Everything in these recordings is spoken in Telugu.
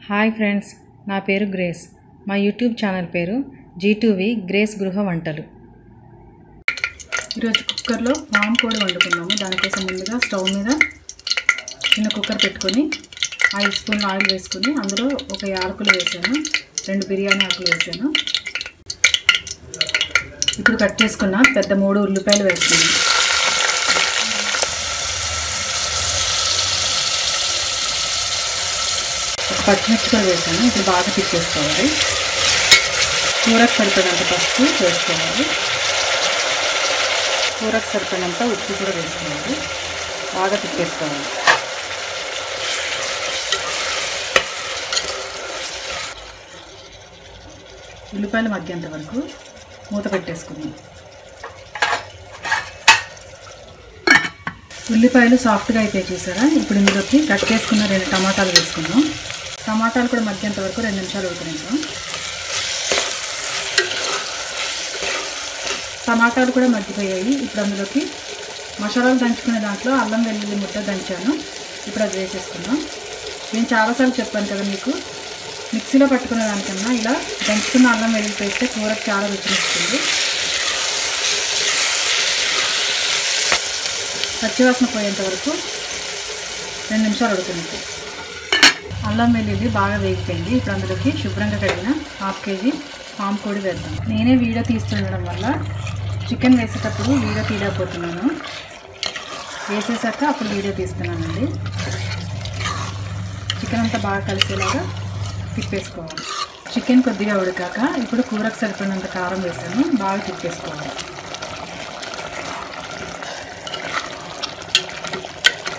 హాయ్ ఫ్రెండ్స్, నా పేరు గ్రేస్. మా యూట్యూబ్ ఛానల్ పేరు G2V గ్రేస్ గృహ వంటలు. ఈరోజు కుక్కర్లో పామ్ కోడి వండుకున్నాము. దానికోసం ముందుగా స్టవ్ మీద చిన్న కుక్కర్ పెట్టుకొని 5 స్పూన్ల ఆయిల్ వేసుకొని అందులో ఒక యాలకులు వేసాను, 2 బిర్యానీ ఆకులు వేసాను. ఇప్పుడు కట్ చేసుకున్న పెద్ద 3 ఉల్లిపాయలు వేస్తున్నాను. పచ్చిమిర్చి కూడా వేసాను. ఇప్పుడు బాగా తిప్పేసుకోవాలి. కూరకు సరిపడినంత పసుపు వేసుకోవాలి. కూరకు సరిపడినంత ఉప్పు కూడా వేసుకోవాలి. బాగా తిప్పేసుకోవాలి. ఉల్లిపాయలు మగ్గేంత వరకు మూత పెట్టేసుకుందాం. ఉల్లిపాయలు సాఫ్ట్గా అయితే చూసారా. ఇప్పుడు ఇందులోకి కట్ చేసుకున్న 2 టమాటాలు వేసుకుందాం. టమాటాలు కూడా మగ్గేంత వరకు 2 నిమిషాలు ఉడకనిద్దాం. టమాటాలు కూడా మగ్గిపోయాయి. ఇప్పుడు అందులోకి మసాలాలు దంచుకునే దాంట్లో అల్లం వెల్లుల్లి ముద్ద దంచాను. ఇప్పుడు అది వేసేసుకుందాం. నేను చాలాసార్లు చెప్పాను కదా మీకు, మిక్సీలో పట్టుకునే దానికన్నా ఇలా దంచుకున్న అల్లం వెల్లుల్లి వేస్తే కూరకు చాలా రుచినిస్తుంది. పచ్చివాసన పోయేంత వరకు 2 నిమిషాలు ఉడకనిద్దాం. అల్లం వెల్లుల్లి బాగా వేగిపోయింది. ఇప్పుడు అందులోకి శుభ్రంగా కడిగిన 1/2 కేజీ పామ్ కోడి వేద్దాం. నేనే వీడియో తీస్తుండడం వల్ల చికెన్ వేసేటప్పుడు వీడియో తీయలేకపోతున్నాను. వేసేసాక అప్పుడు వీడియో తీస్తున్నానండి. చికెన్ అంతా బాగా కలిసేలాగా తిప్పేసుకోవాలి. చికెన్ కొద్దిగా ఉడికాక ఇప్పుడు కూరకు సరిపడినంత కారం వేసాను. బాగా తిప్పేసుకోవాలి.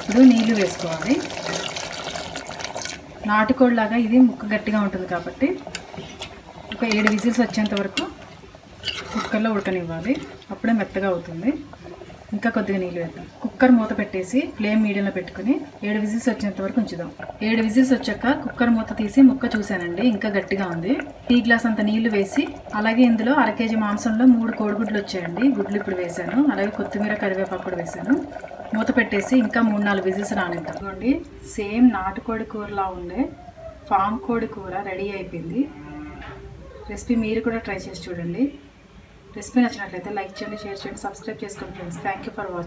ఇప్పుడు నీళ్ళు వేసుకోవాలి. నాటుకోడిలాగా ఇది ముక్క గట్టిగా ఉంటుంది కాబట్టి ఒక 7 విజిల్స్ వచ్చేంత వరకు కుక్కర్లో ఉడకనివ్వాలి. అప్పుడే మెత్తగా అవుతుంది. ఇంకా కొద్దిగా నీళ్ళు వేద్దాం. కుక్కర్ మూత పెట్టేసి ఫ్లేమ్ మీడియంలో పెట్టుకుని 7 విజిల్స్ వచ్చేంత వరకు ఉంచుదాం. 7 విజిల్స్ వచ్చాక కుక్కర్ మూత తీసి ముక్క చూశానండి, ఇంకా గట్టిగా ఉంది. టీ గ్లాస్ అంత నీళ్లు వేసి అలాగే ఇందులో 1/2 కేజీ మాంసంలో 3 కోడిగుడ్లు వచ్చాయండి. గుడ్లు ఇప్పుడు వేసాను. అలాగే కొత్తిమీర కరివేపాకు కూడా వేసాను. మూత పెట్టేసి ఇంకా 3-4 విజిల్స్ రానిద్దాం. ఇదిగోండి, సేమ్ నాటుకోడి కూరలా ఉండే ఫామ్ కోడి కూర రెడీ అయిపోయింది. రెసిపీ మీరు కూడా ట్రై చేసి చూడండి. రెసిపీ నచ్చినట్లయితే లైక్ చేయండి, షేర్ చేయండి, సబ్స్క్రైబ్ చేసుకోండి friends. Thank you for watching.